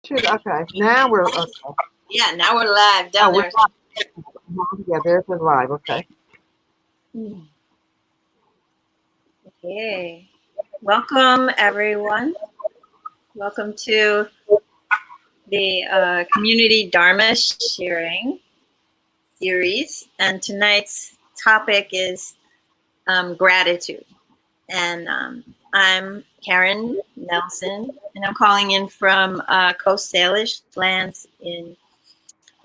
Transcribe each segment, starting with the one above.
Okay, now we're okay. Yeah, now we're live down there. Yeah, there's the live. Okay. Okay. Welcome, everyone. Welcome to the Community Dharma Sharing series. And tonight's topic is gratitude. And I'm Karen Nelson, and I'm calling in from Coast Salish lands in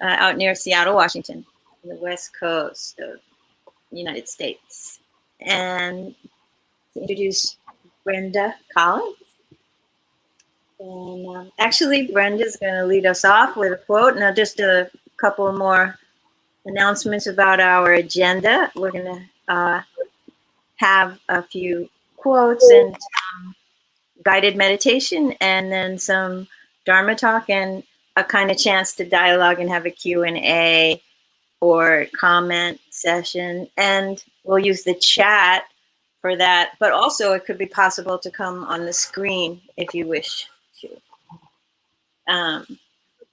out near Seattle, Washington, on the west coast of the United States. And to introduce Brenda Collins. And actually, Brenda's going to lead us off with a quote. Now, just a couple more announcements about our agenda. We're going to have a few quotes and guided meditation, and then some Dharma talk and a kind of chance to dialogue and have a Q&A or comment session. And we'll use the chat for that, but also it could be possible to come on the screen if you wish to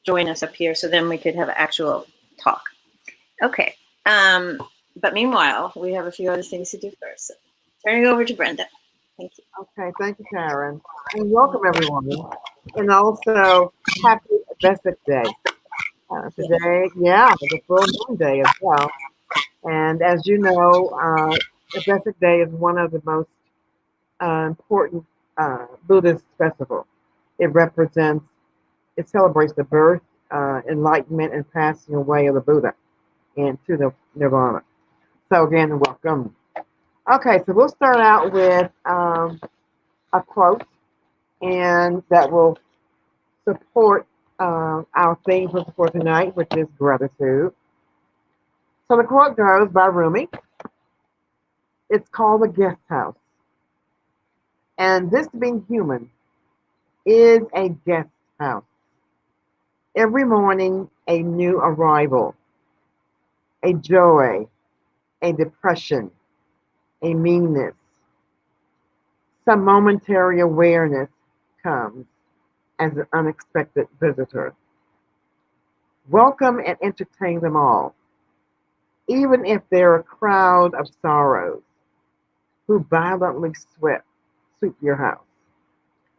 join us up here, so then we could have actual talk. Okay, but meanwhile, we have a few other things to do first. So turning it over to Brenda. Thank you. Okay, thank you, Karen. And welcome, everyone. And also, happy Vesak Day. Today, yeah, it's a full moon day as well. And as you know, the Vesak Day is one of the most important Buddhist festivals. It celebrates the birth, enlightenment, and passing away of the Buddha into the Nirvana. So again, welcome. Okay, so we'll start out with a quote, and that will support our theme for tonight, which is gratitude. So the quote goes by Rumi. It's called the guest house. And this being human is a guest house. Every morning, a new arrival, a joy, a depression, a meanness, some momentary awareness comes as an unexpected visitor. Welcome and entertain them all, even if they're a crowd of sorrows who violently sweep your house,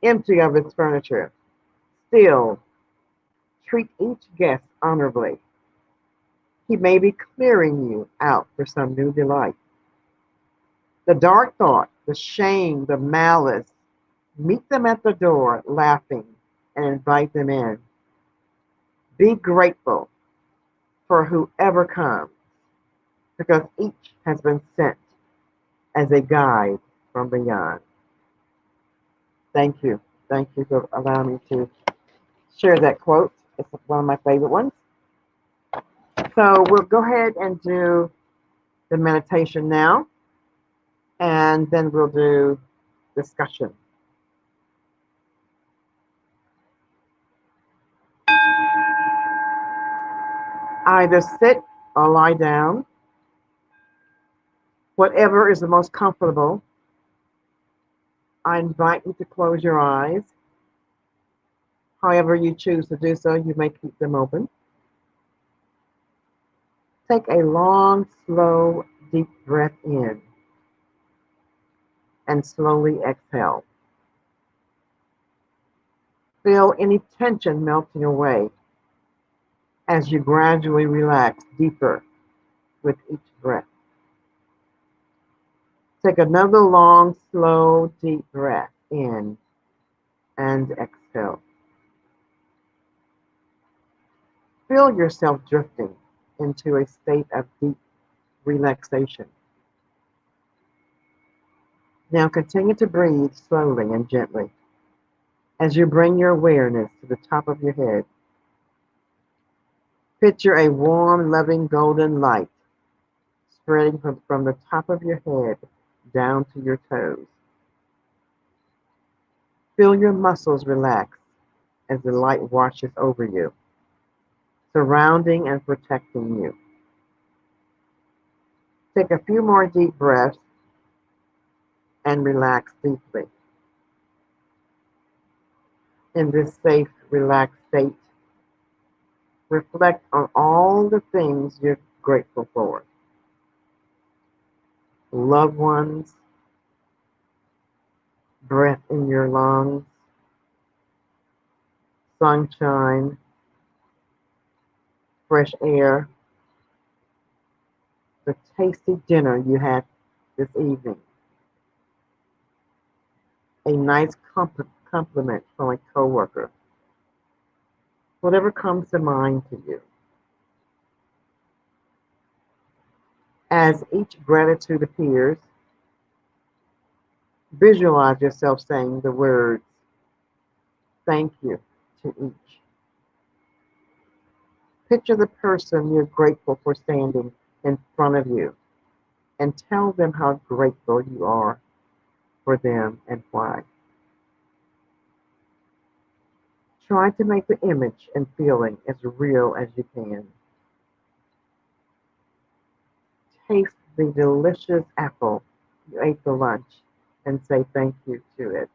empty of its furniture. Still, treat each guest honorably. He may be clearing you out for some new delight. The dark thought, the shame, the malice, meet them at the door laughing and invite them in. Be grateful for whoever comes, because each has been sent as a guide from beyond. Thank you. Thank you for allowing me to share that quote. It's one of my favorite ones. So we'll go ahead and do the meditation now, and then we'll do discussion. Either sit or lie down, whatever is the most comfortable. I invite you to close your eyes. However you choose to do so, you may keep them open. Take a long, slow, deep breath in and slowly exhale. Feel any tension melting away as you gradually relax deeper with each breath. Take another long, slow, deep breath in and exhale. Feel yourself drifting into a state of deep relaxation. Now continue to breathe slowly and gently as you bring your awareness to the top of your head. Picture a warm, loving golden light spreading from the top of your head down to your toes. Feel your muscles relax as the light washes over you, surrounding and protecting you. Take a few more deep breaths and relax deeply in this safe, relaxed state, reflect on all the things you're grateful for. Loved ones, breath in your lungs, sunshine, fresh air, the tasty dinner you had this evening, a nice compliment from a coworker, whatever comes to mind to you. As each gratitude appears, visualize yourself saying the words thank you to each. Picture the person you're grateful for standing in front of you and tell them how grateful you are for them and why. Try to make the image and feeling as real as you can. Taste the delicious apple you ate for lunch and say thank you to it.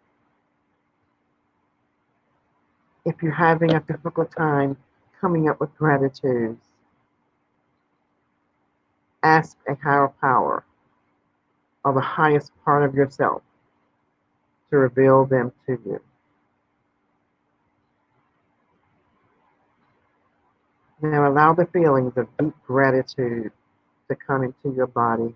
If you're having a difficult time coming up with gratitudes, ask a higher power or the highest part of yourself to reveal them to you. Now allow the feelings of deep gratitude to come into your body.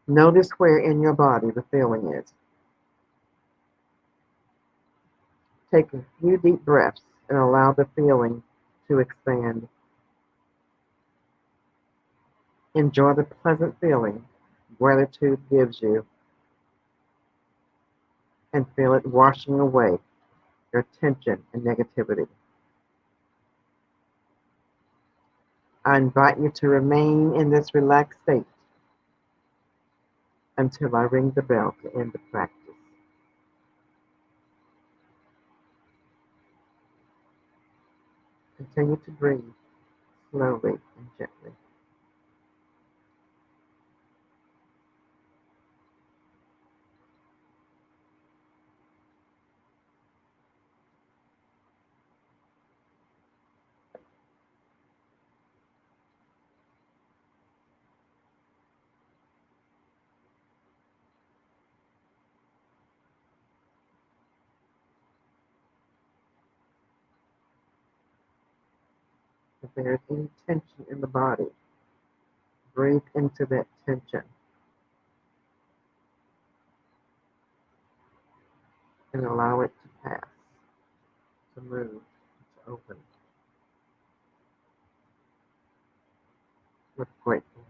Notice where in your body the feeling is. Take a few deep breaths and allow the feeling to expand. Enjoy the pleasant feeling gratitude gives you and feel it washing away your tension and negativity. I invite you to remain in this relaxed state until I ring the bell to end the practice. Continue to breathe slowly and gently. If there is any tension in the body, breathe into that tension and allow it to pass, to move, to open with gratefulness.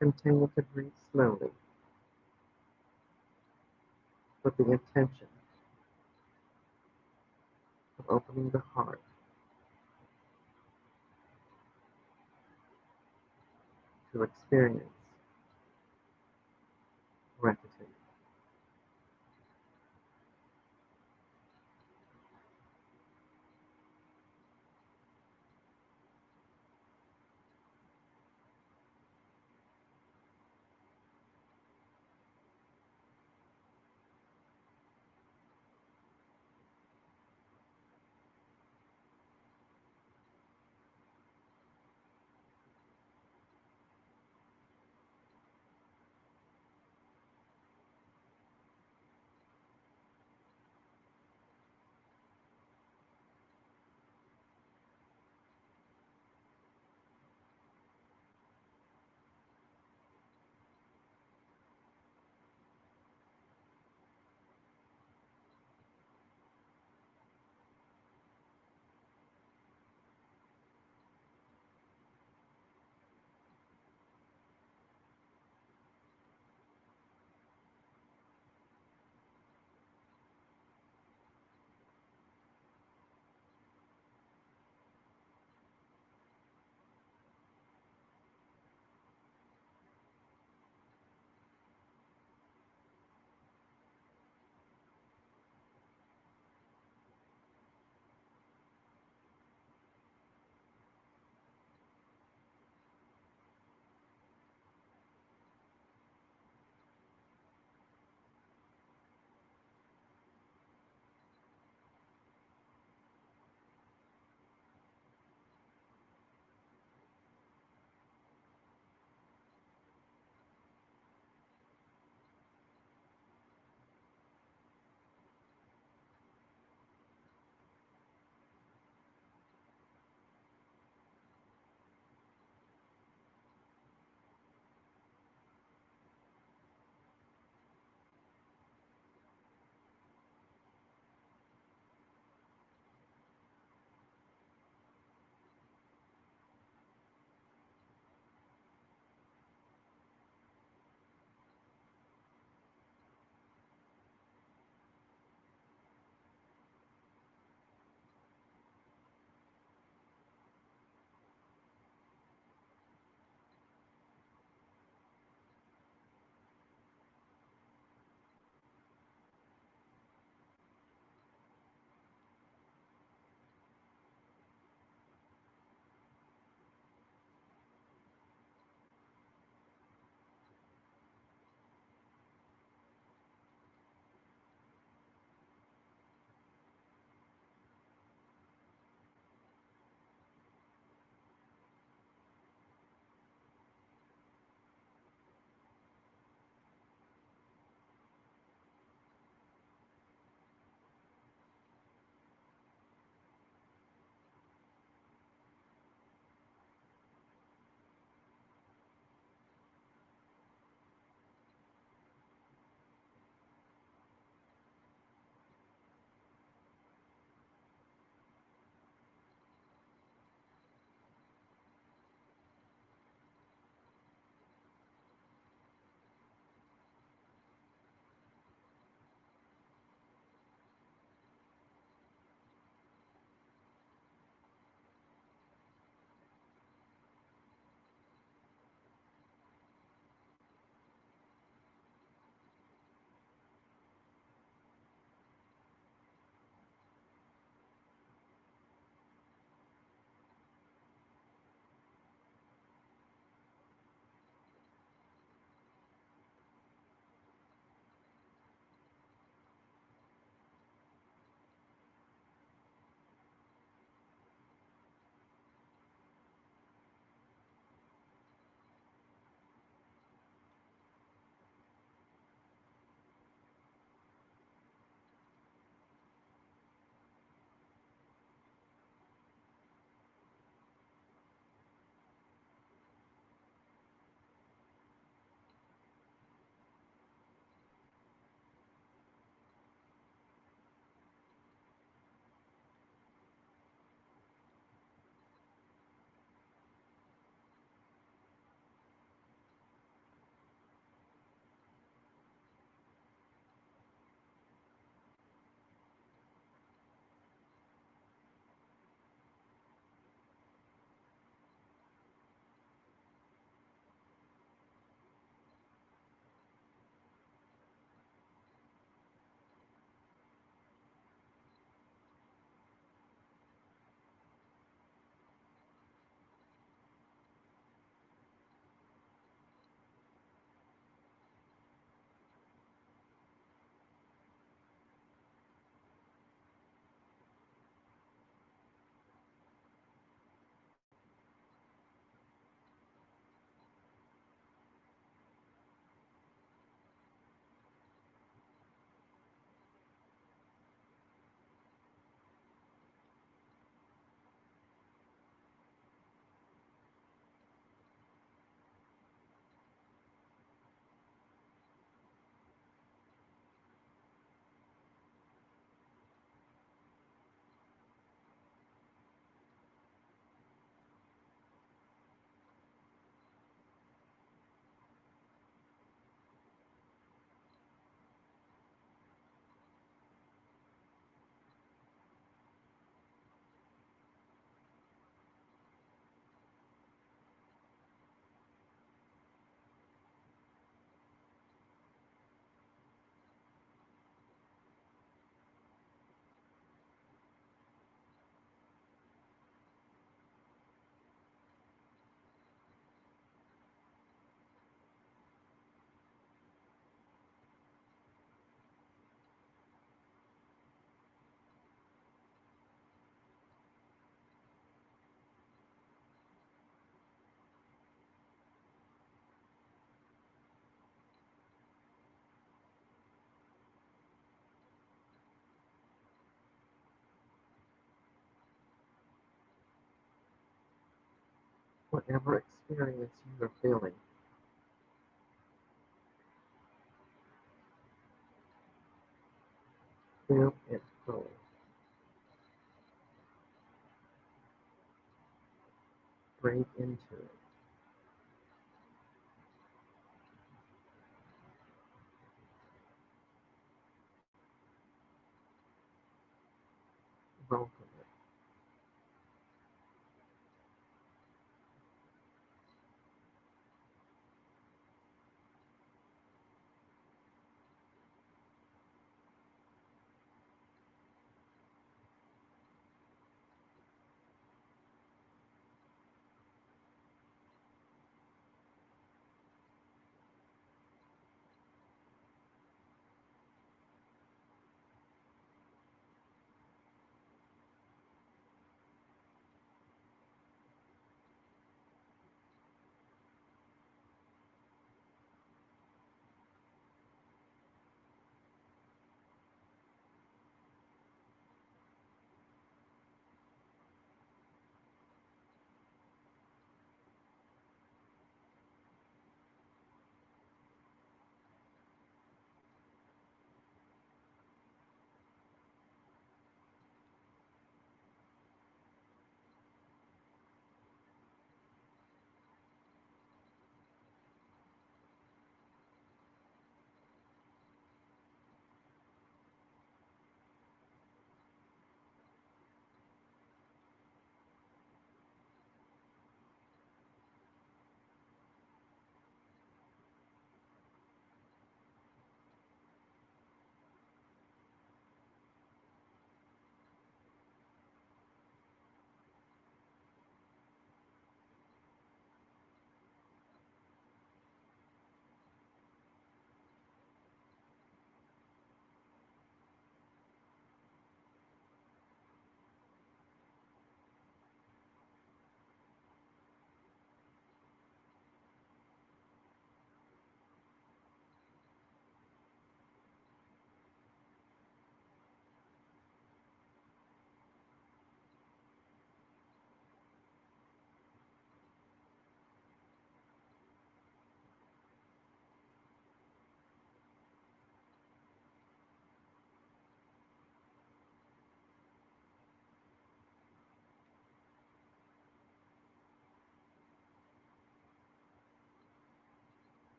Continue to breathe slowly with the intention of opening the heart to experience gratitude. whatever experience you are feeling. Feel it fully. Breathe into it. Welcome it.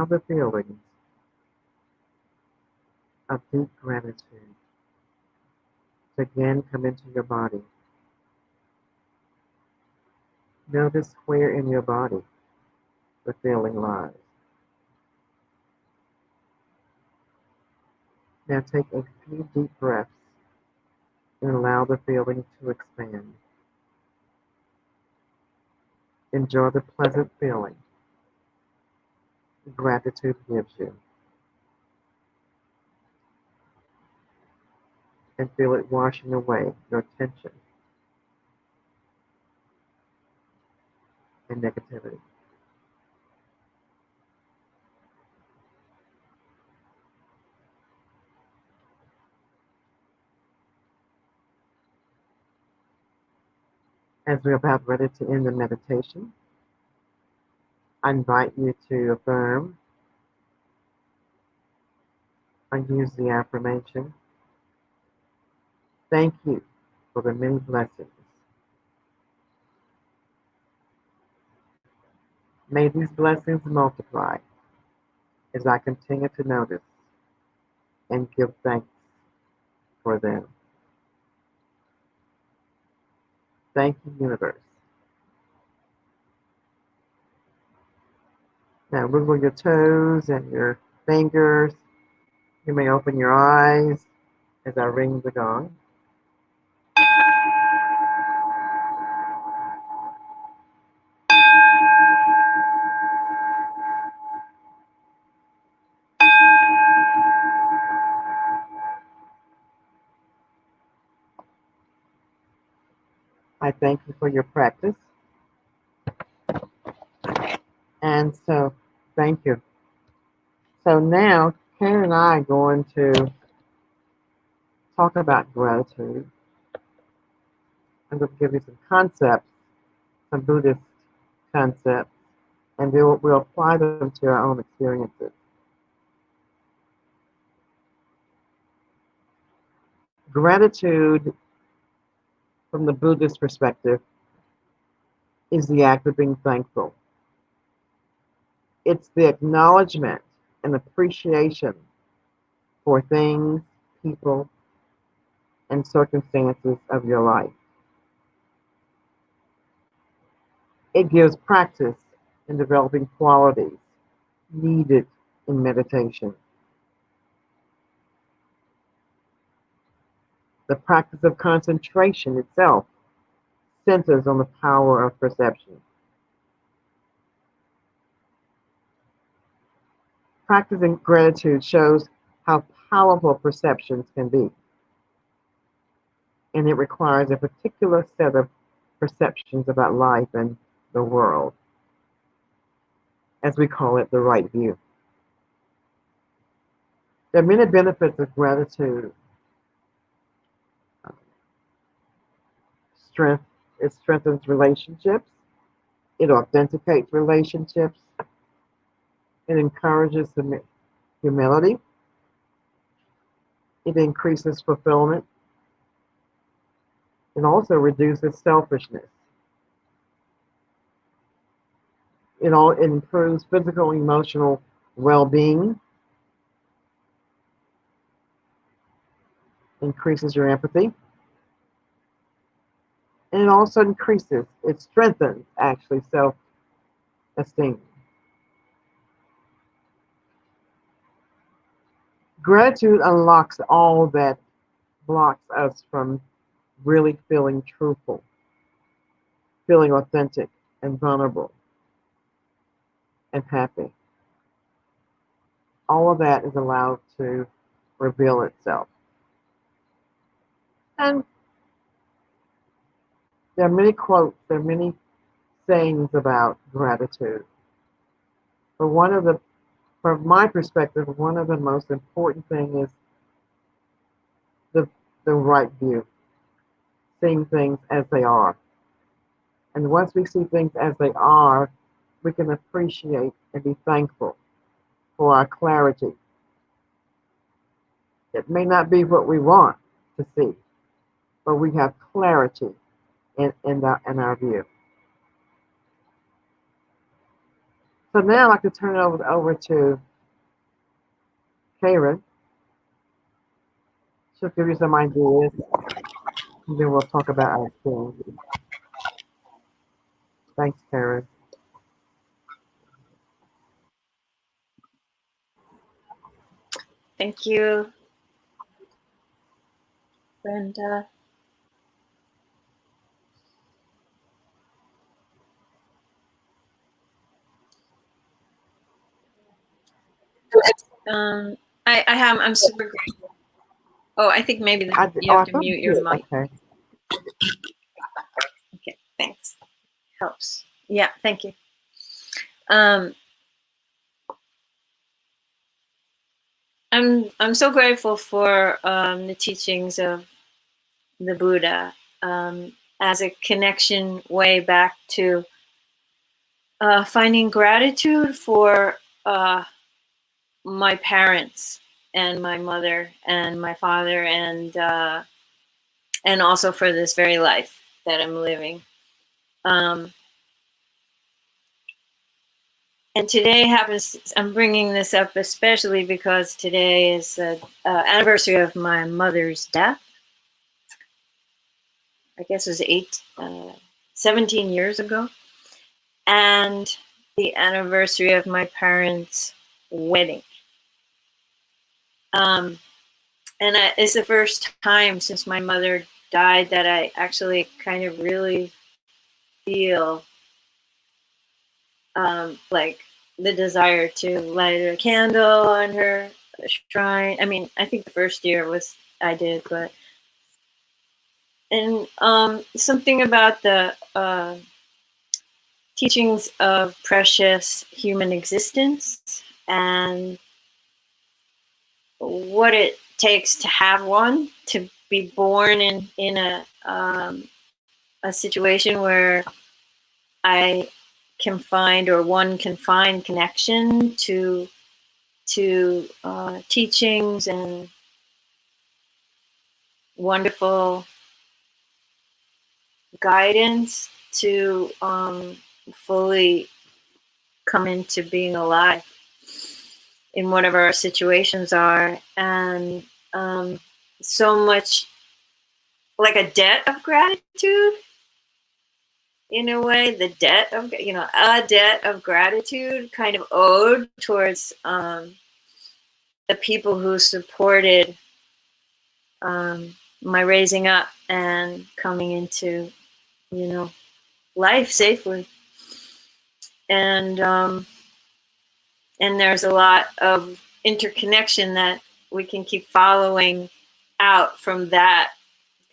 the feelings of deep gratitude to again come into your body. Notice where in your body the feeling lies. Now take a few deep breaths and allow the feeling to expand. Enjoy the pleasant feeling gratitude gives you, and feel it washing away your tension and negativity. As we're about ready to end the meditation, I invite you to affirm or use the affirmation, thank you for the many blessings. May these blessings multiply as I continue to notice and give thanks for them. Thank you, universe. Now wiggle your toes and your fingers. You may open your eyes as I ring the gong. I thank you for your practice. And so, thank you. So now, Karen and I are going to talk about gratitude. I'm going to give you some concepts, some Buddhist concepts, and we'll apply them to our own experiences. Gratitude, from the Buddhist perspective, is the act of being thankful. It's the acknowledgement and appreciation for things, people, and circumstances of your life. It gives practice in developing qualities needed in meditation. The practice of concentration itself centers on the power of perception. Practicing gratitude shows how powerful perceptions can be, and it requires a particular set of perceptions about life and the world, as we call it, the right view. There are many benefits of gratitude. It strengthens relationships. It authenticates relationships. It encourages humility. It increases fulfillment. It also reduces selfishness. It improves physical and emotional well-being. Increases your empathy. And it also it strengthens actually self-esteem. Gratitude unlocks all that blocks us from really feeling truthful, feeling authentic and vulnerable and happy. All of that is allowed to reveal itself. And there are many quotes, there are many sayings about gratitude. But from my perspective, one of the most important things is the right view, seeing things as they are. And once we see things as they are, we can appreciate and be thankful for our clarity. It may not be what we want to see, but we have clarity in our view. So now I can turn it over to Karen. She'll give you some ideas, and then we'll talk about our things. Thanks, Karen. Thank you, Brenda. I'm super grateful. Oh, I think maybe you have I to thought mute you your did. mic. Okay. Okay, thanks. Helps. Yeah, thank you. Um, I'm so grateful for the teachings of the Buddha as a connection way back to finding gratitude for my parents and my mother and my father and also for this very life that I'm living. And today happens, I'm bringing this up especially because today is the anniversary of my mother's death. I guess it was 17 years ago. And the anniversary of my parents' wedding. And it's the first time since my mother died that I actually kind of really feel like the desire to light a candle on her shrine. I mean, I think the first year I did, but and something about the teachings of precious human existence and what it takes to have one, to be born in a situation where I can find, or one can find, connection to teachings and wonderful guidance to fully come into being alive in whatever our situations are, and so much like a debt of gratitude in a way, the debt of, a debt of gratitude kind of owed towards the people who supported my raising up and coming into, life safely. And there's a lot of interconnection that we can keep following out from that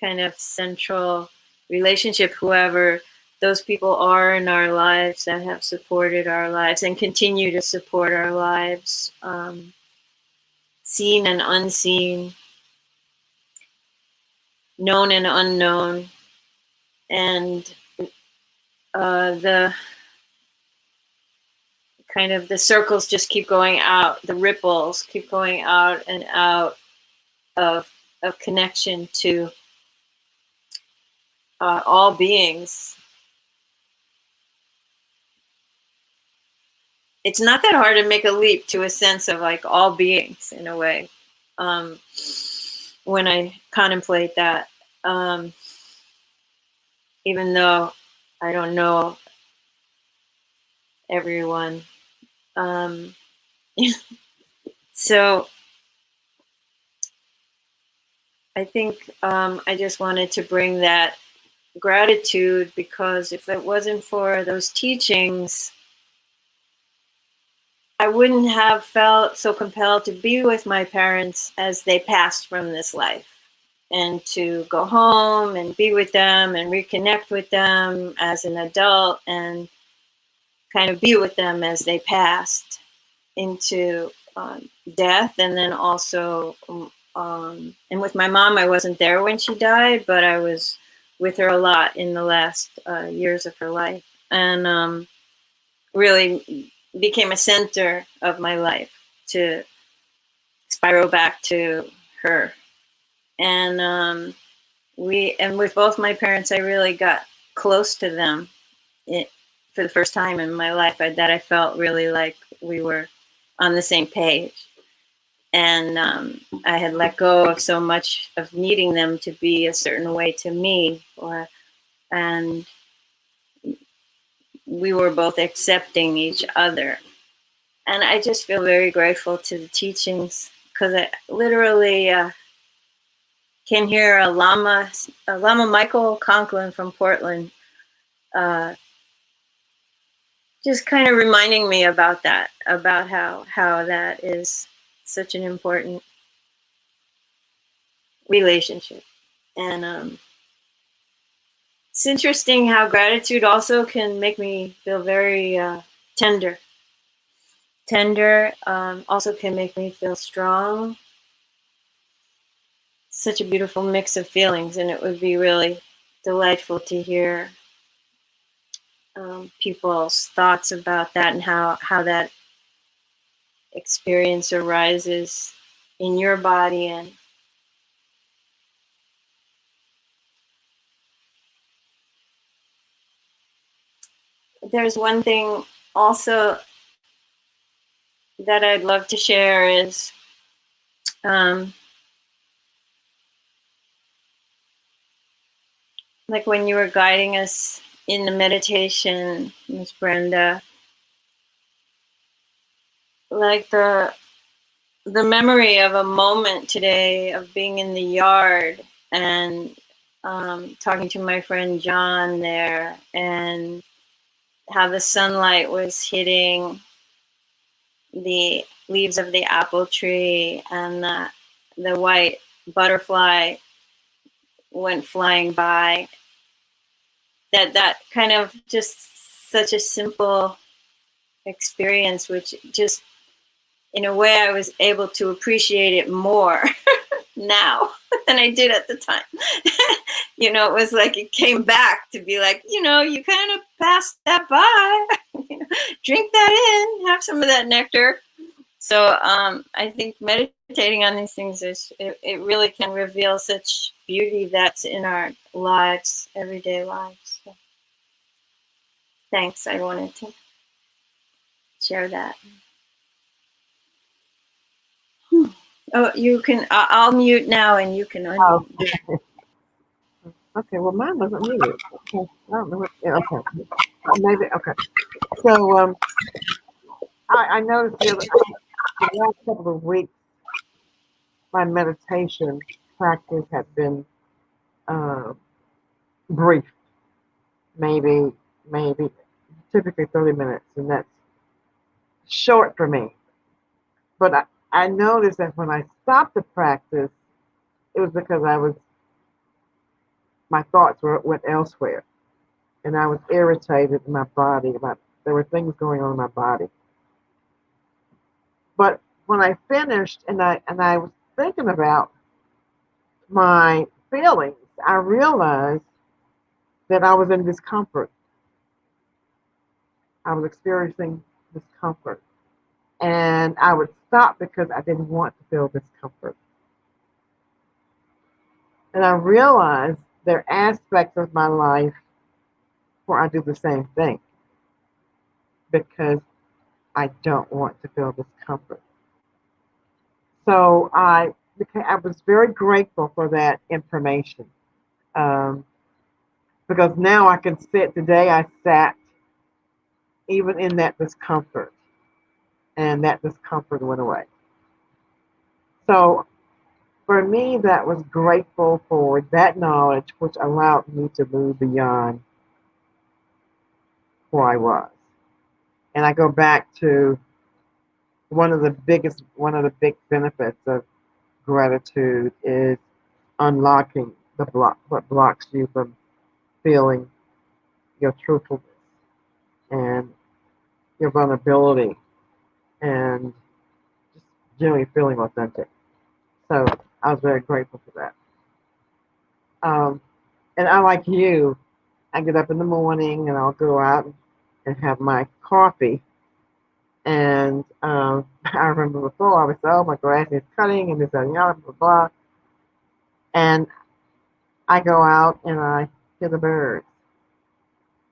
kind of central relationship, whoever those people are in our lives that have supported our lives and continue to support our lives, seen and unseen, known and unknown. And the kind of the circles just keep going out, the ripples keep going out and out of connection to all beings. It's not that hard to make a leap to a sense of like all beings in a way. When I contemplate that, even though I don't know everyone. So I think I just wanted to bring that gratitude, because if it wasn't for those teachings, I wouldn't have felt so compelled to be with my parents as they passed from this life, and to go home and be with them and reconnect with them as an adult and kind of be with them as they passed into death. And then also, and with my mom, I wasn't there when she died, but I was with her a lot in the last years of her life, and really became a center of my life to spiral back to her. And with both my parents, I really got close to them for the first time in my life, that I felt really like we were on the same page. And I had let go of so much of needing them to be a certain way to me, and we were both accepting each other. And I just feel very grateful to the teachings, because I literally can hear a Lama Michael Conklin from Portland, uh, just kind of reminding me about that, about how that is such an important relationship. And it's interesting how gratitude also can make me feel very tender. Also can make me feel strong. Such a beautiful mix of feelings, and it would be really delightful to hear people's thoughts about that, and how that experience arises in your body. And there's one thing also that I'd love to share is like when you were guiding us in the meditation, Miss Brenda, like the memory of a moment today of being in the yard and talking to my friend John there, and how the sunlight was hitting the leaves of the apple tree, and the white butterfly went flying by. That kind of just such a simple experience, which just in a way I was able to appreciate it more now than I did at the time. It was like it came back to be like, you kind of passed that by. Drink that in, have some of that nectar. So I think meditating on these things it really can reveal such beauty that's in our lives, everyday lives. So, thanks. I wanted to share that. Oh, you can. I'll mute now, and you can unmute. Oh, okay. Well, mine doesn't mute. Okay. I don't know what. Yeah, okay. Maybe. Okay. So I noticed the last couple of weeks my meditation practice had been uh, brief, maybe typically 30 minutes, and that's short for me. But I noticed that when I stopped the practice, it was because my thoughts went elsewhere, and I was irritated in my body about there were things going on in my body. But when I finished and I was thinking about my feelings, I realized that I was in discomfort. I was experiencing discomfort. And I would stop because I didn't want to feel discomfort. And I realized there are aspects of my life where I do the same thing because I don't want to feel discomfort. So I was very grateful for that information, um, because now I can sit. Today I sat even in that discomfort, and that discomfort went away. So for me, that was grateful for that knowledge, which allowed me to move beyond where I was. And I go back to one of the big benefits of gratitude is unlocking what blocks you from feeling your truthfulness and your vulnerability and just generally feeling authentic. So I was very grateful for that. Um, and I, like you, I get up in the morning and I'll go out and have my coffee. And I remember before I was, oh, my grass is cutting and this and blah, blah, blah. And I go out and I hear the birds.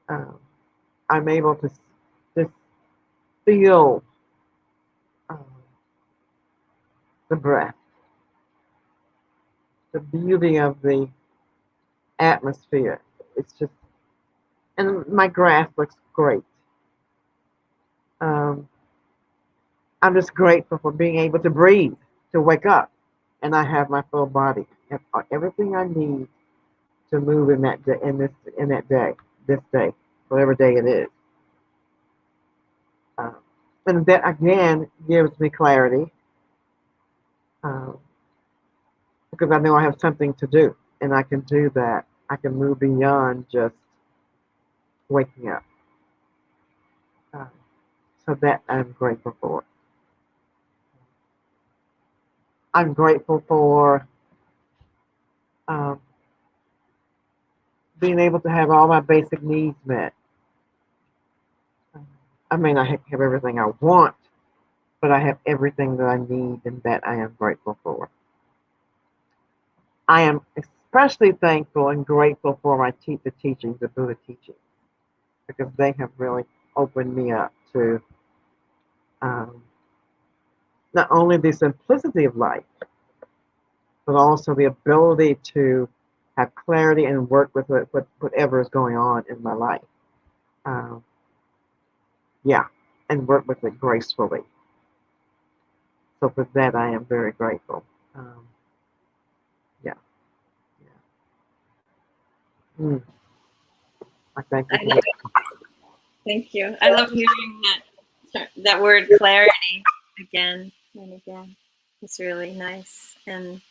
Um, I'm able to just feel um, the breath, the beauty of the atmosphere. It's just, and my grass looks great. Um, I'm just grateful for being able to breathe, to wake up, and I have my full body, everything I need to move in that day, in that day, this day, whatever day it is. Um, and that again gives me clarity um, because I know I have something to do, and I can do that. I can move beyond just waking up. Uh, so that I'm grateful for. I'm grateful for um, being able to have all my basic needs met. I may not have everything I want, but I have everything that I need, and that I am grateful for. I am especially thankful and grateful for the teachings, the Buddha teachings, because they have really opened me up to um, not only the simplicity of life, but also the ability to have clarity and work with whatever is going on in my life. Um, yeah, and work with it gracefully. So for that, I am very grateful. Yeah, yeah. I thank you I for love, that. thank you. I love hearing that word clarity again and again. It's really nice. And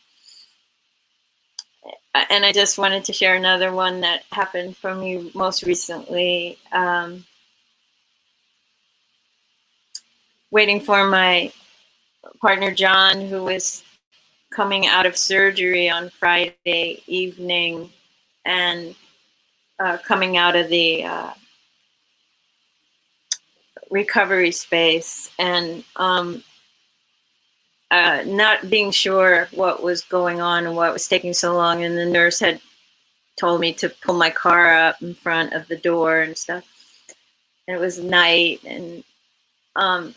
I just wanted to share another one that happened for me most recently. Waiting for my partner John, who was coming out of surgery on Friday evening, and coming out of the recovery space, and not being sure what was going on and what was taking so long. And the nurse had told me to pull my car up in front of the door and stuff. And it was night, um,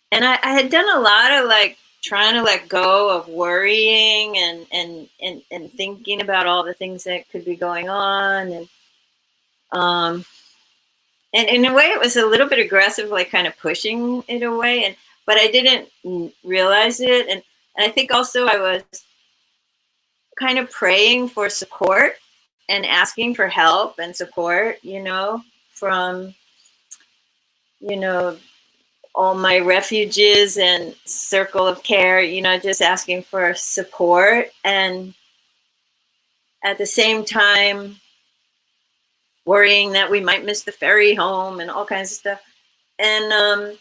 and I had done a lot of like trying to let go of worrying and thinking about all the things that could be going on, um, and in a way it was a little bit aggressive, like kind of pushing it away, but I didn't realize it, and I think also I was kind of praying for support and asking for help and support, from you know all my refuges and circle of care, just asking for support, and at the same time worrying that we might miss the ferry home and all kinds of stuff. And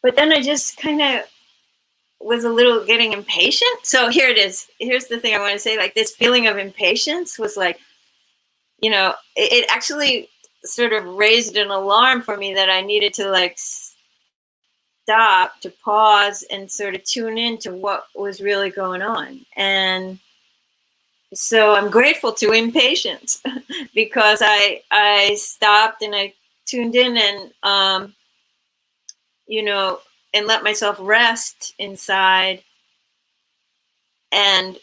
but then I just kind of was a little getting impatient. So here it is. Here's the thing I want to say. Like, this feeling of impatience was like, it actually sort of raised an alarm for me that I needed to like stop, to pause, and sort of tune into what was really going on. And so I'm grateful to impatience because I stopped and I tuned in, and and let myself rest inside, and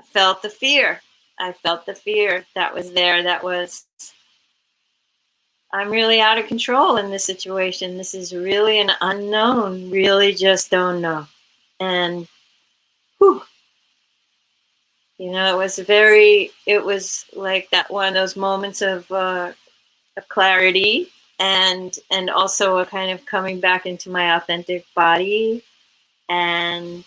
felt the fear. I felt the fear that was there. That was, I'm really out of control in this situation. This is really an unknown. Really, just don't know. And whew, it was like that, one of those moments of clarity, and also a kind of coming back into my authentic body, and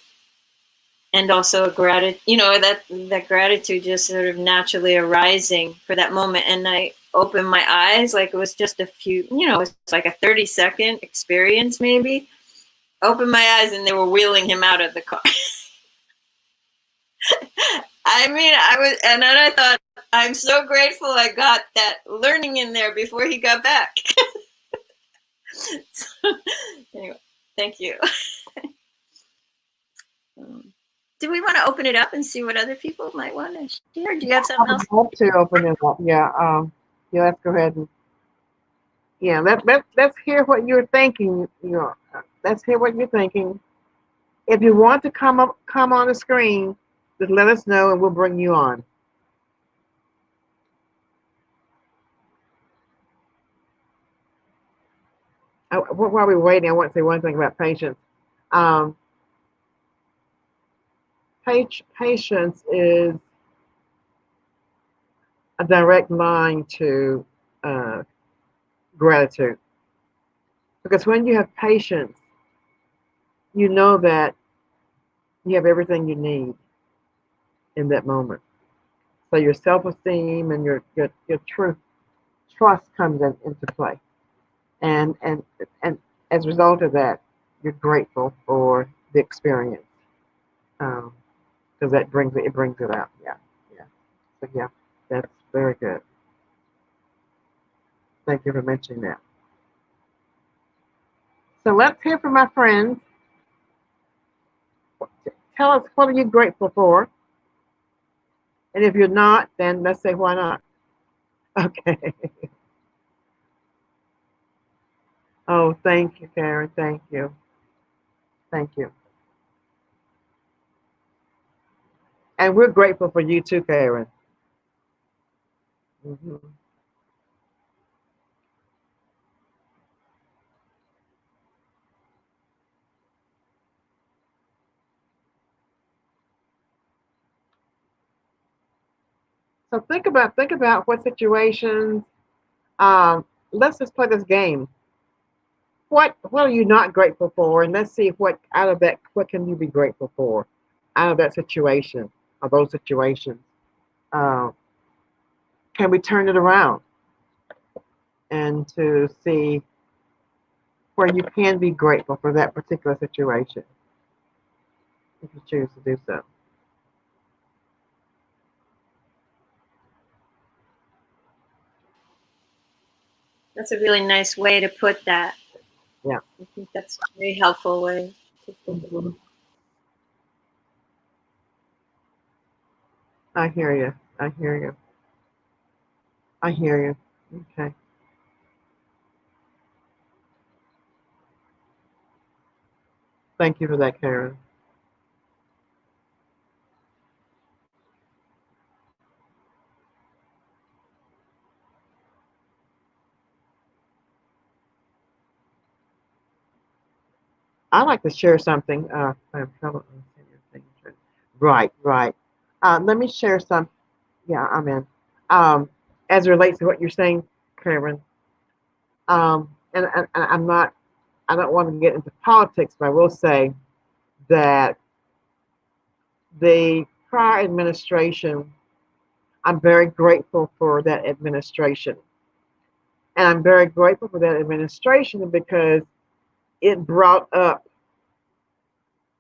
also a gratitude, that gratitude just sort of naturally arising for that moment. And I opened my eyes, like it was just a few, it's like a 30-second experience maybe. Opened my eyes and they were wheeling him out of the car. I mean, and then I thought, I'm so grateful I got that learning in there before he got back. So, anyway, thank you. Do we want to open it up and see what other people might want to share? Do you have I something would else? love to open it up. Yeah. Yeah, let's go ahead and yeah, let's hear what you're thinking. Let's hear what you're thinking. If you want to come on the screen, just let us know and we'll bring you on. While we're waiting, I want to say one thing about patience. Um, Patience is a direct line to uh, gratitude. Because when you have patience, you know that you have everything you need in that moment. So your self-esteem and your truth trust comes into play, and and and as a result of that, you're grateful for the experience, because that brings it out. Yeah, yeah. So yeah, that's very good. Thank you for mentioning that. So let's hear from my friends. Tell us, what are you grateful for? And if you're not, then let's say why not. Okay. Oh, thank you, Karen. Thank you. Thank you. And we're grateful for you too, Karen. Hmm. So think about what situations. Um, let's just play this game. What are you not grateful for? And let's see what out of that, what can you be grateful for out of that situation or those situations. Uh, can we turn it around and to see where you can be grateful for that particular situation if you choose to do so. That's a really nice way to put that. Yeah. I think that's a very helpful way to put it. Hmm. I hear you. I hear you. I hear you. Okay. Thank you for that, Karen. I like to share something. Right, right. Let me share some. Yeah, I'm in. Um, as it relates to what you're saying, Karen. And I'm not. I don't want to get into politics, but I will say that the prior administration, I'm very grateful for that administration, and I'm very grateful for that administration because it brought up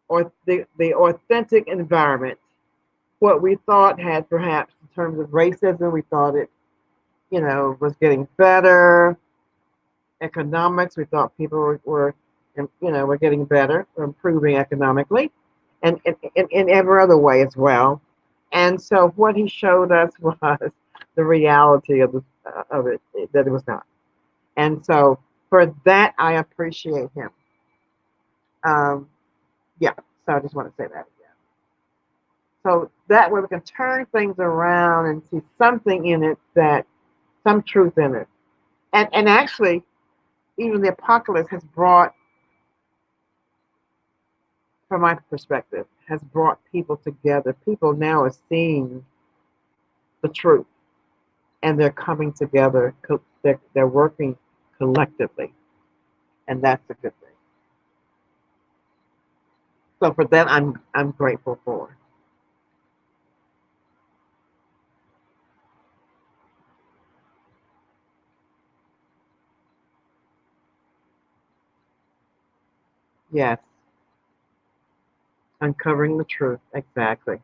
or the authentic environment. What we thought had perhaps in terms of racism, we thought it, was getting better. Economics, we thought people were getting better, were improving economically, and in every other way as well. And so what he showed us was the reality of it, that it was not. And so for that, I appreciate him. Um, yeah. So I just want to say that again. So that way we can turn things around and see something in it, that some truth in it. And actually, even the apocalypse has brought, from my perspective, has brought people together. People now are seeing the truth and they're coming together. They're working collectively, and that's a good thing. So for that, I'm grateful for. Yes, uncovering the truth. Exactly.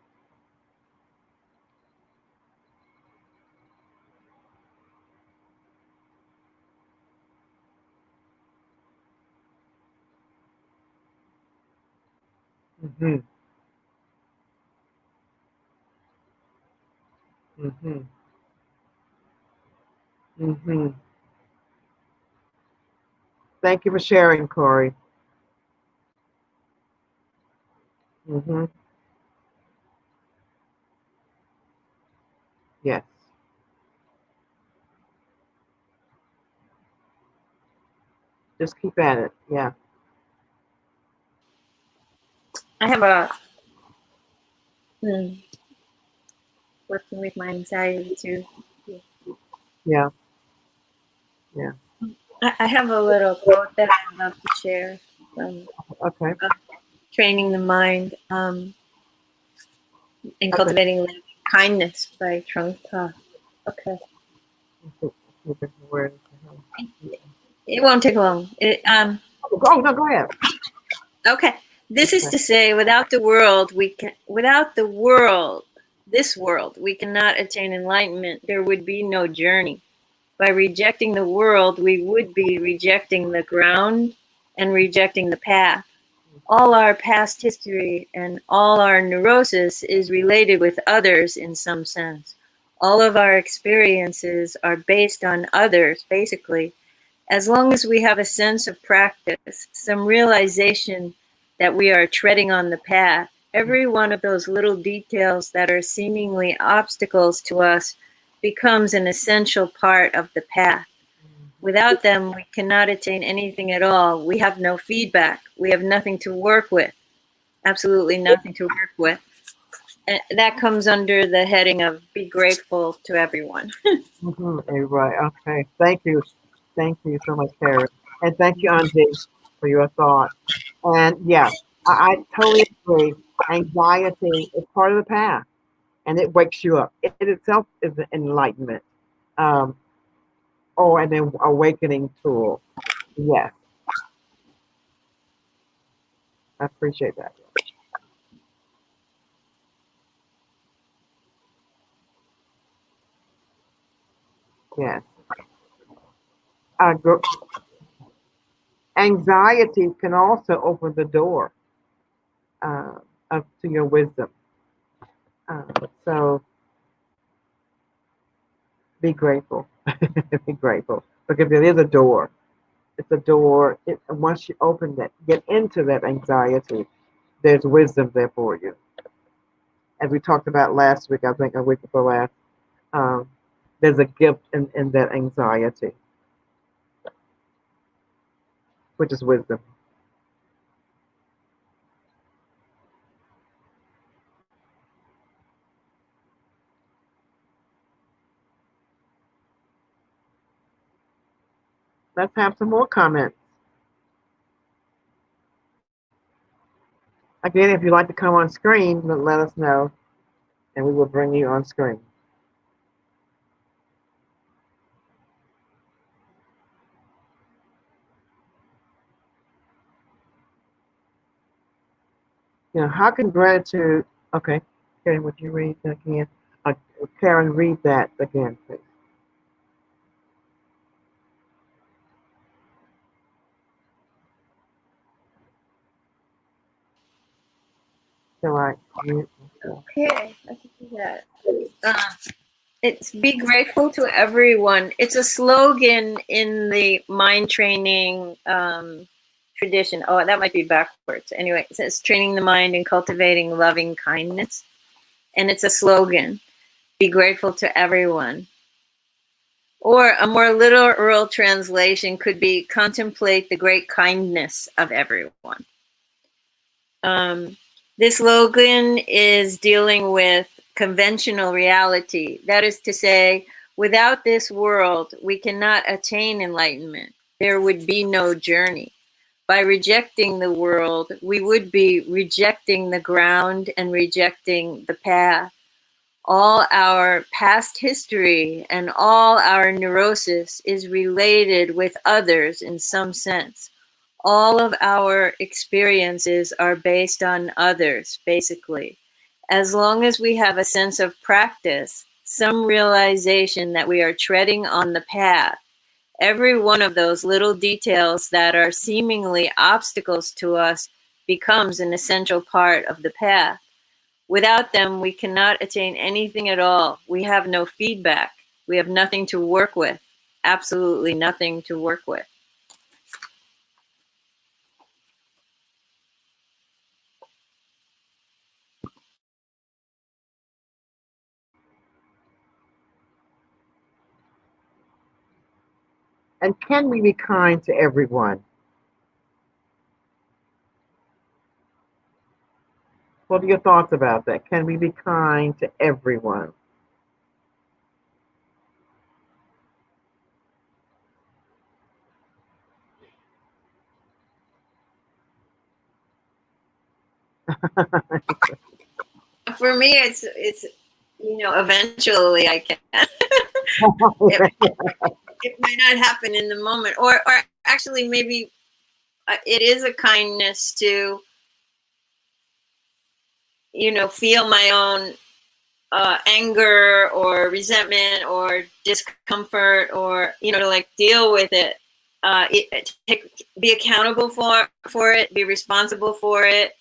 Hmm. Hmm. Mm-hmm. Thank you for sharing, Corey. Mm-hmm. Yes. Just keep at it. Yeah. I have a hmm, working with my anxiety too. Yeah. Yeah. I have a little quote that I'd love to share from Okay. uh, Training the Mind and Okay. Cultivating Kindness by Trungpa. Okay. Where- It won't take long. Oh, no, go ahead. Okay. This is Okay. to say, without the world, without the world, this world, we cannot attain enlightenment. There would be no journey. By rejecting the world, we would be rejecting the ground and rejecting the path. All our past history and all our neurosis is related with others in some sense. All of our experiences are based on others, basically. As long as we have a sense of practice, some realization that we are treading on the path, every one of those little details that are seemingly obstacles to us becomes an essential part of the path. Without them, we cannot attain anything at all. We have no feedback. We have nothing to work with. Absolutely nothing to work with. And that comes under the heading of be grateful to everyone. Mm-hmm. Right. Okay. Thank you. Thank you so much, Karen. And thank you, Anji, for your thought. And yes, I totally agree. Anxiety is part of the path and it wakes you up. It itself is an enlightenment um, or an awakening tool. Yes, I appreciate that. Yes. Gr- Anxiety can also open the door uh, up to your wisdom. Uh, so be grateful. Be grateful. Because it is a door. It's a door. Once you open that, get into that anxiety, there's wisdom there for you. As we talked about last week, I think a week before last, um, there's a gift in that anxiety, which is wisdom. Let's have some more comments. Again, if you'd like to come on screen, let us know, and we will bring you on screen. How can gratitude? Okay, Karen, would you read that again? Uh, Karen, read that again, please. All right. Okay, I can do that. Uh, it's be grateful to everyone. It's a slogan in the mind training tradition. Oh, that might be backwards. Anyway, it says training the mind and cultivating loving kindness. And it's a slogan be grateful to everyone. Or a more literal translation could be contemplate the great kindness of everyone. Um, this slogan is dealing with conventional reality. That is to say, without this world, we cannot attain enlightenment. There would be no journey. By rejecting the world, we would be rejecting the ground and rejecting the path. All our past history and all our neurosis is related with others in some sense. All of our experiences are based on others, basically. As long as we have a sense of practice, some realization that we are treading on the path, every one of those little details that are seemingly obstacles to us becomes an essential part of the path. Without them, we cannot attain anything at all. We have no feedback. We have nothing to work with. absolutely nothing to work with. And can we be kind to everyone? What are your thoughts about that? Can we be kind to everyone? For me, it's eventually I can. it, it might not happen in the moment, or actually maybe it is a kindness to feel my own anger or resentment or discomfort, or to like deal with it, be accountable for it, be responsible for it,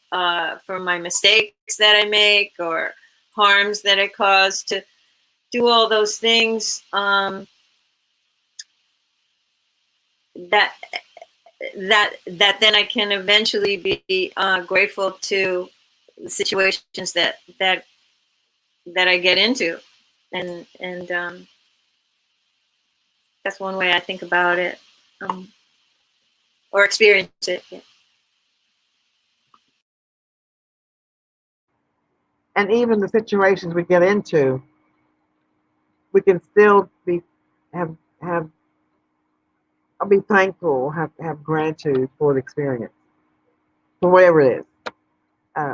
for my mistakes that I make or harms that I cause, to do all those things, that then I can eventually be grateful to the situations that I get into, and that's one way I think about it, or experience it. Yeah. And even the situations we get into, we can still have be thankful, have gratitude for the experience, for whatever it is,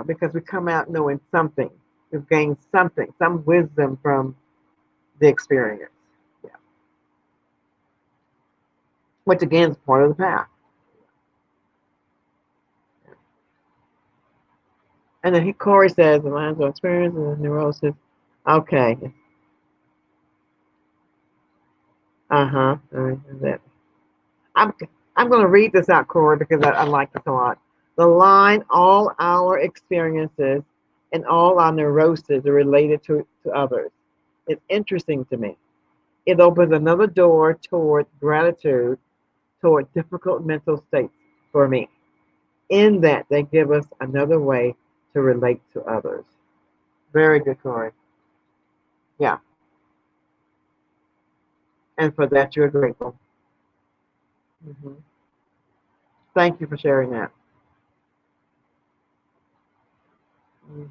because we come out knowing something. We've gained something, some wisdom from the experience. Yeah. Which again is part of the path. And then Corey says, the lines of experience and neurosis. Okay. Uh-huh. That. I'm I'm going to read this out, Corey, because I like this a lot. The line, all our experiences and all our neuroses are related to others. It's interesting to me. It opens another door toward gratitude, toward difficult mental states for me, in that they give us another way to relate to others. Very good, Corey. Yeah. And for that, you're grateful. Hmm. Thank you for sharing that. Hmm.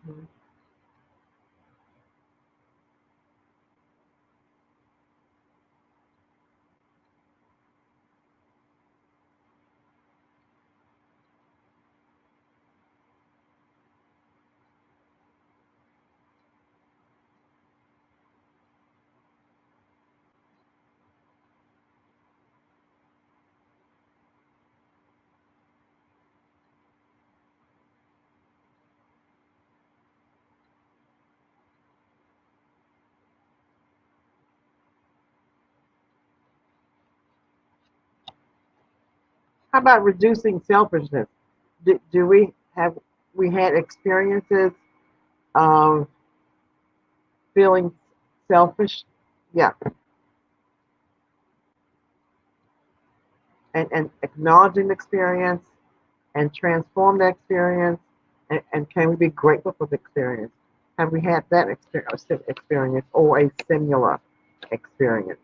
How about reducing selfishness? Do we had experiences of feeling selfish? Yeah, and acknowledging the experience and transform the experience, and can we be grateful for the experience? Have we had that experience or a similar experience?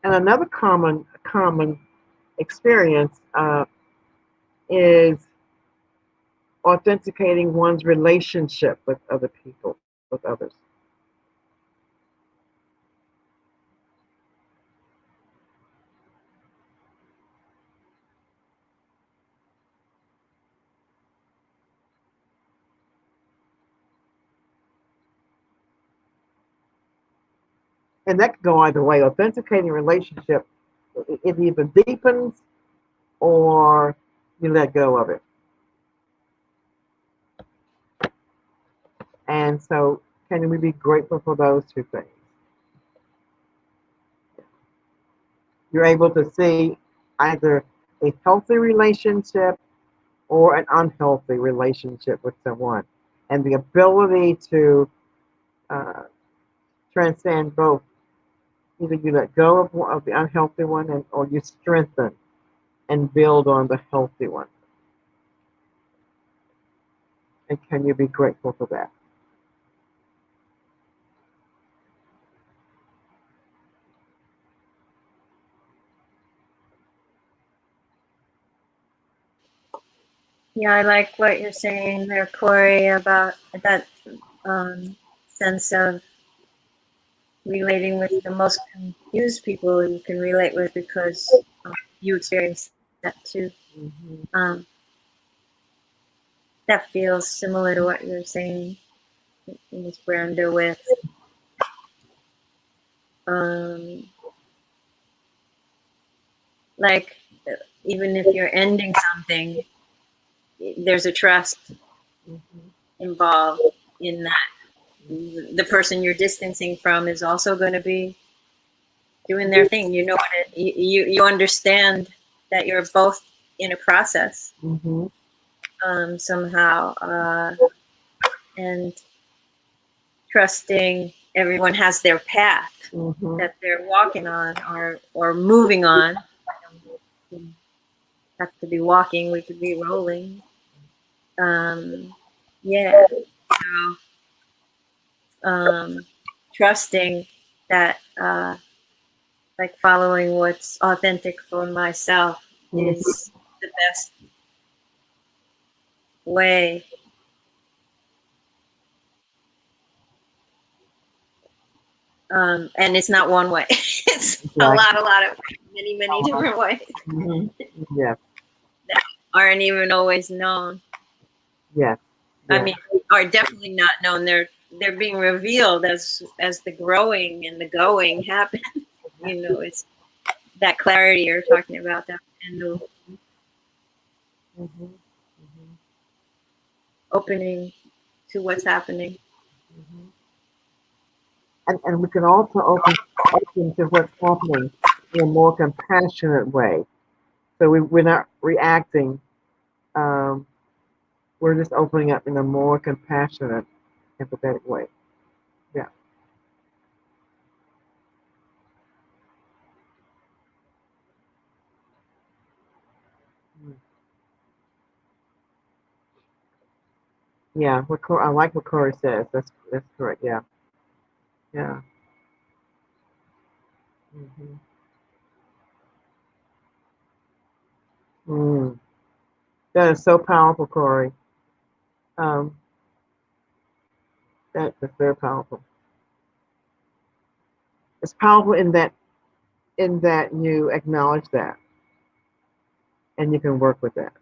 And another common experience is authenticating one's relationship with other people, with others. And that can go either way. Authenticating a relationship, it either deepens or you let go of it. And so, can we be grateful for those two things? You're able to see either a healthy relationship or an unhealthy relationship with someone. And the ability to uh, transcend both. Either you let go of the unhealthy one, or you strengthen and build on the healthy one. And can you be grateful for that? Yeah, I like what you're saying there, Corey, about that sense of relating with the most confused people you can relate with, because you experience that too. Mm-hmm. That feels similar to what you're saying, Ms. Brando, with like, even if you're ending something, there's a trust Mm-hmm. involved in that. The person you're distancing from is also going to be doing their thing. You know what you understand that you're both in a process Mm-hmm. somehow, and trusting everyone has their path Mm-hmm. that they're walking on, or moving on. We have to be walking, we could be rolling. Yeah. So trusting that, like, following what's authentic for myself Mm-hmm. is the best way. And it's not one way. It's Exactly. a lot of many different ways Mm-hmm. Yes. that aren't even always known. Yes. I Yes. mean, are definitely not known. They're being revealed as the growing and the going happen. It's that clarity you're talking about, that window Mm-hmm. Mm-hmm. opening to what's happening. Mm-hmm. And we can also open to what's happening in a more compassionate way. So we're not reacting. Um, we're just opening up in a more compassionate, empathetic way. Yeah. Mm. Yeah. I like what Corey says. That's correct. Yeah. Yeah. Mm-hmm. Mm. That is so powerful, Corey. Um, that's very powerful. It's powerful in that you acknowledge that and you can work with that.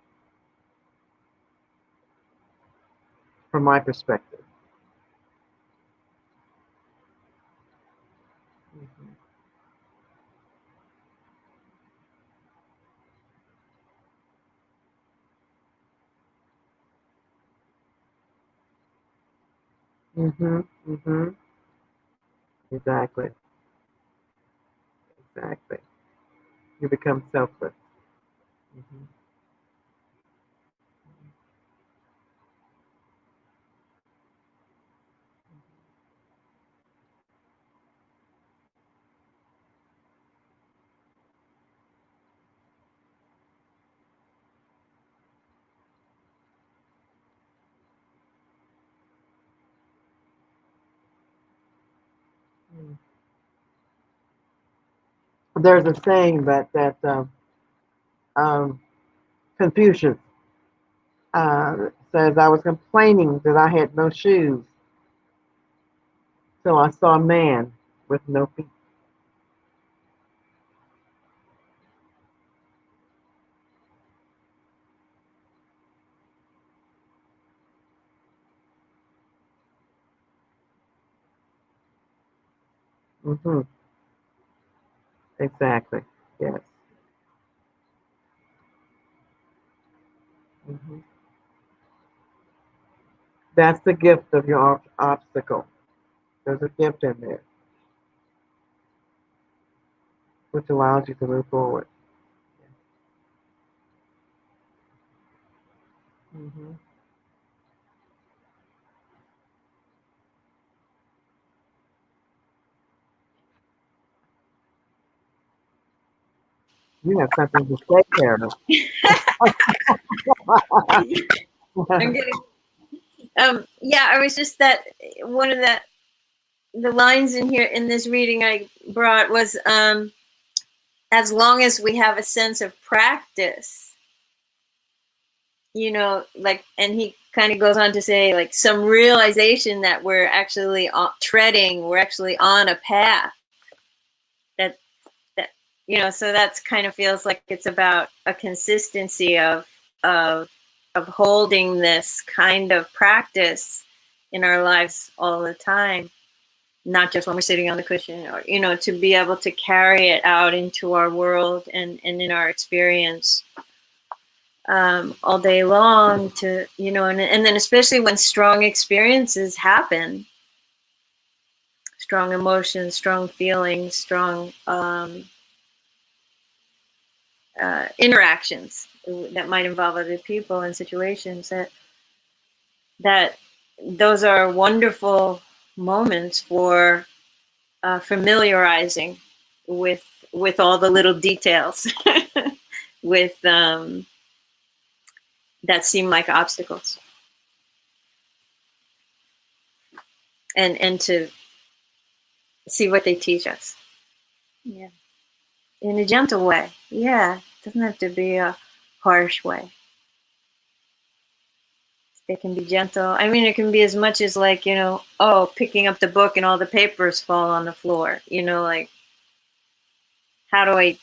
From my perspective. Mm-hmm. Mm-hmm. Exactly. Exactly. You become selfless. Mm-hmm. Mm. There's a saying that um, Confucius says, I was complaining that I had no shoes till I saw a man with no feet. Mm-hmm. Exactly. Yes. Mm-hmm. That's the gift of your obstacle. There's a gift in there which allows you to move forward. Mm-hmm. You have something to say, Carol. I'm getting, yeah, I was just that one of the lines in here in this reading I brought was, as long as we have a sense of practice, like, and he kind of goes on to say, like, some realization that we're actually we're actually on a path that, so that's kind of feels like it's about a consistency of, of holding this kind of practice in our lives all the time, not just when we're sitting on the cushion, or, to be able to carry it out into our world and in our experience, all day long, to, and then especially when strong experiences happen, strong emotions, strong feelings, strong interactions that might involve other people and situations, that those are wonderful moments for familiarizing with all the little details with that seem like obstacles, and to see what they teach us. Yeah, in a gentle way. Yeah, it doesn't have to be a harsh way. It can be gentle. I mean, it can be as much as, like, picking up the book and all the papers fall on the floor. Like, how do I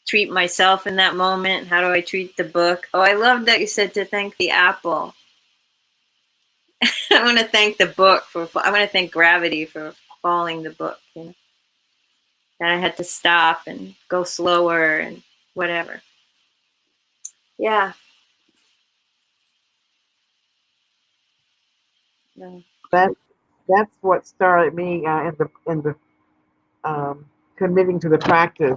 treat myself in that moment? How do I treat the book? Oh, I love that you said to thank the apple. I want to thank the book I want to thank gravity for falling the book. That I had to stop and go slower and whatever. Yeah. No. That's that's what started me in the committing to the practice.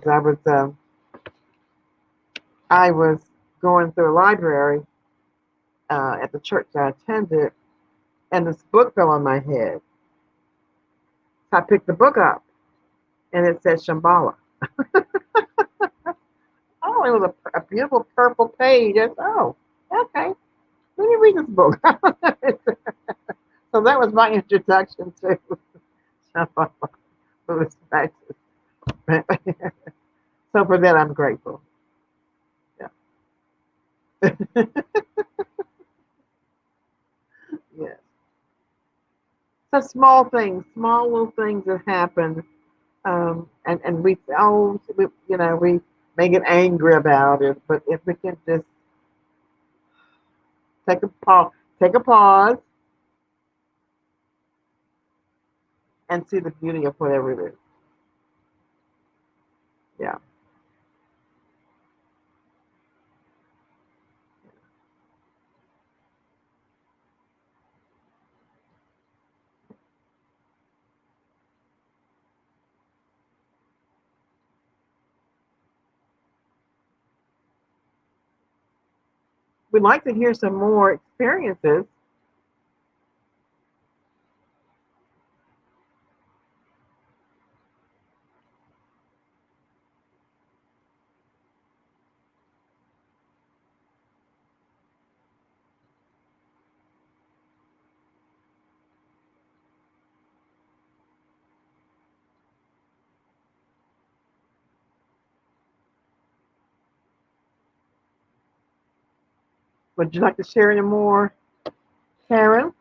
I was going through a library at the church I attended, and this book fell on my head. So I picked the book up, and it said Shambhala. Oh, it was a beautiful purple page. I said, oh, okay. Let me read this book. So that was my introduction to Shambhala. Bhumisparsha. So for that, I'm grateful. Yeah. Yes. So small little things that happen, and we may get angry about it, but if we can just take a pause, take a pause, and see the beauty of whatever it is. Yeah. We'd like to hear some more experiences. Would you like to share any more, Karen?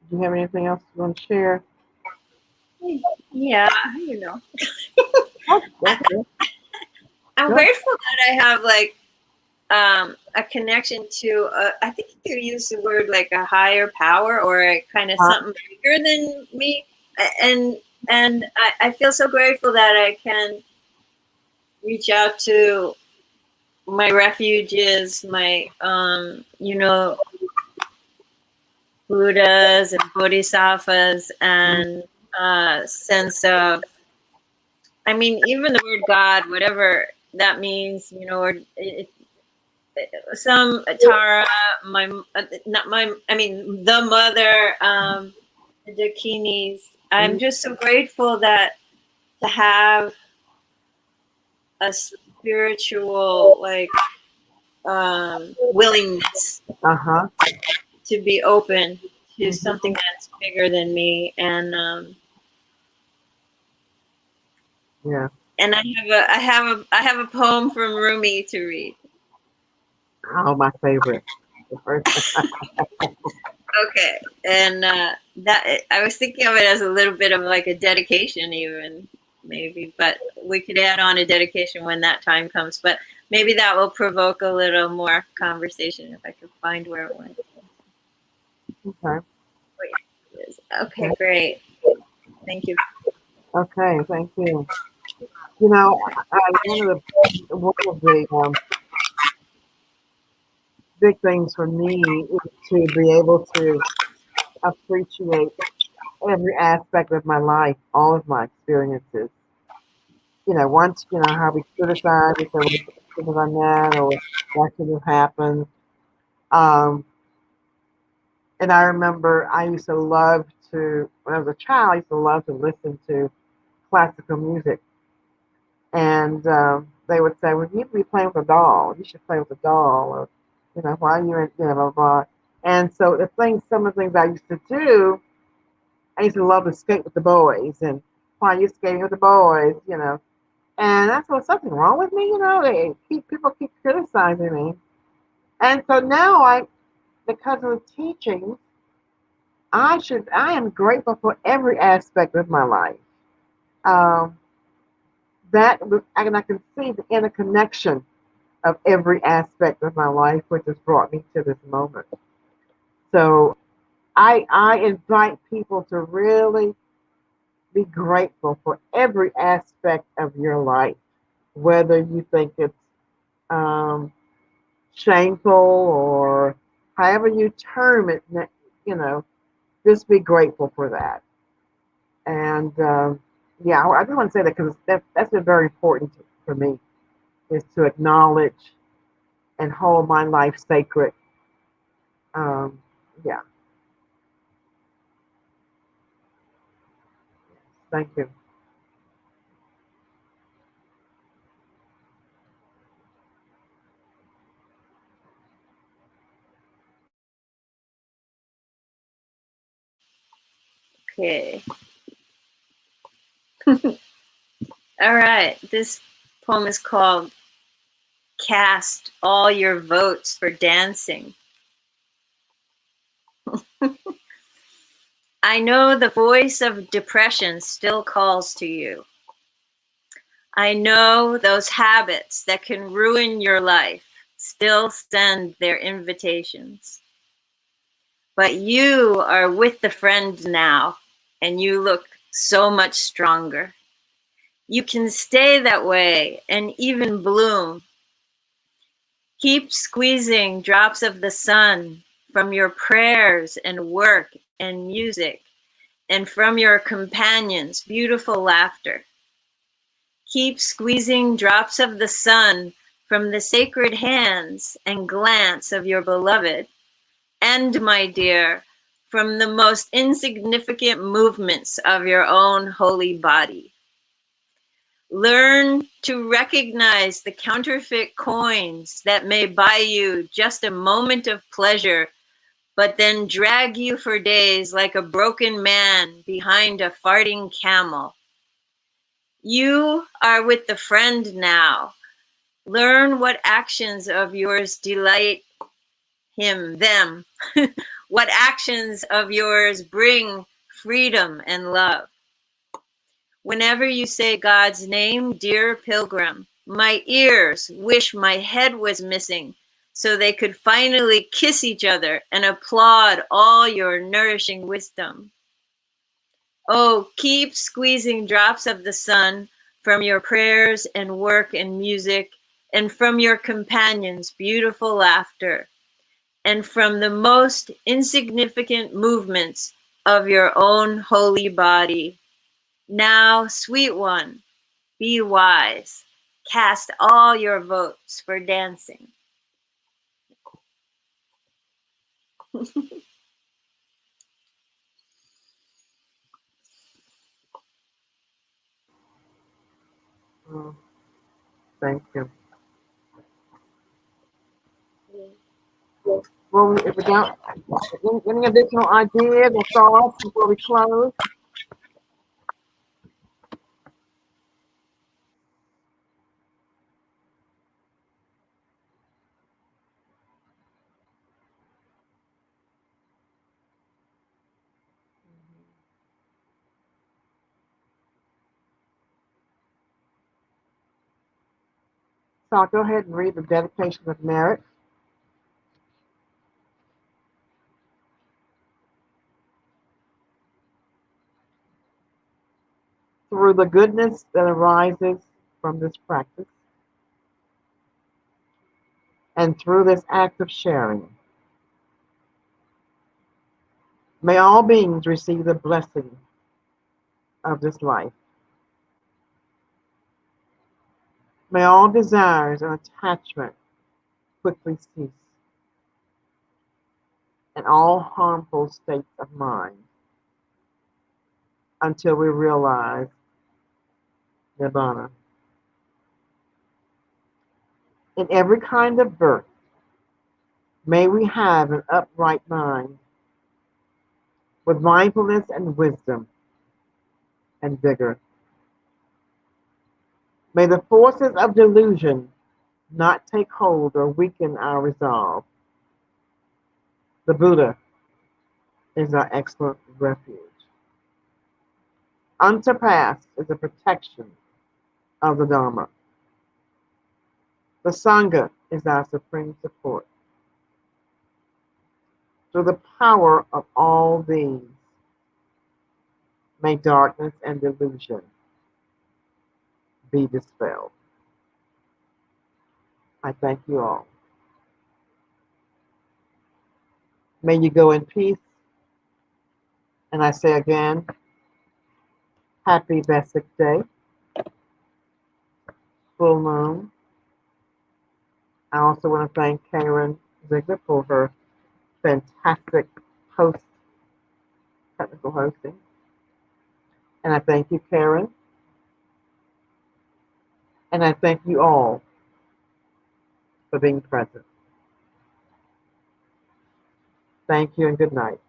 Do you have anything else you want to share? Yeah, Oh, okay. I'm Good. grateful that I have, like, a connection to, I think you use the word, like, a higher power, or a kind of something bigger than me, and I feel so grateful that I can reach out to my refuges, my Buddhas and Bodhisattvas, and sense of, I mean, even the word God, whatever that means, you know, or some Tara, my, not my, I mean, the mother, the Dakinis. I'm just so grateful that to have a spiritual, like, willingness Uh-huh. to be open to something Mm-hmm. that's bigger than me. Yeah. And I have a poem from Rumi to read. Oh, my favorite. The first. Okay, and that I was thinking of it as a little bit of like a dedication, even maybe, but we could add on a dedication when that time comes. But maybe that will provoke a little more conversation if I could find where it went. Okay. Wait, it is. Okay, great. Thank you. Okay. Thank you. You know, one of the big things for me is to be able to appreciate every aspect of my life, all of my experiences. Once how we criticize, we say, well, we should have done that, or that should have happened. Um, and I remember I used to love to, when I was a child, I used to love to listen to classical music. And they would say, well, you need to be playing with a doll. You should play with a doll. Or, why are you in, blah, blah, blah. And so some of the things I used to do, I used to love to skate with the boys. And why are you skating with the boys. And that's what's something wrong with me. People keep criticizing me. And so now because of the teachings, I am grateful for every aspect of my life. Um, and I can see the interconnection of every aspect of my life, which has brought me to this moment. So I invite people to really be grateful for every aspect of your life, whether you think it's um, shameful or however you term it, you know, just be grateful for that. And yeah, I just want to say that because that's been very important for me is to acknowledge and hold my life sacred. Um, yeah, thank you. Okay. All right. This poem is called "Cast All Your Votes for Dancing." I know the voice of depression still calls to you. I know those habits that can ruin your life still send their invitations. But you are with the friend now, and you look so much stronger. You can stay that way and even bloom. Keep squeezing drops of the sun from your prayers and work and music, and from your companions' beautiful laughter. Keep squeezing drops of the sun from the sacred hands and glance of your beloved, and, my dear, from the most insignificant movements of your own holy body. Learn to recognize the counterfeit coins that may buy you just a moment of pleasure, but then drag you for days like a broken man behind a farting camel. You are with the friend now. Learn what actions of yours delight him, them. What actions of yours bring freedom and love. Whenever you say God's name, dear pilgrim, my ears wish my head was missing so they could finally kiss each other and applaud all your nourishing wisdom. Oh, keep squeezing drops of the sun from your prayers and work and music, and from your companions' beautiful laughter, and from the most insignificant movements of your own holy body. Now, sweet one, be wise. cast all your votes for dancing. Oh, thank you. Well, if we don't, any additional ideas or thoughts before we close? So I'll go ahead and read the dedication of merit. Through the goodness that arises from this practice, and through this act of sharing, may all beings receive the blessing of this life. May all desires and attachment quickly cease, and all harmful states of mind until we realize Nibbana. In every kind of birth, may we have an upright mind with mindfulness and wisdom and vigor. May the forces of delusion not take hold or weaken our resolve. The Buddha is our excellent refuge. Unsurpassed is the protection of the Dharma. The Sangha is our supreme support. Through the power of all these, may darkness and delusion be dispelled. I thank you all. May you go in peace. And I say again, happy Vesic Day, full moon. I also want to thank Karen Ziegler for her fantastic host, technical hosting. And I thank you, Karen. And I thank you all for being present. Thank you and good night.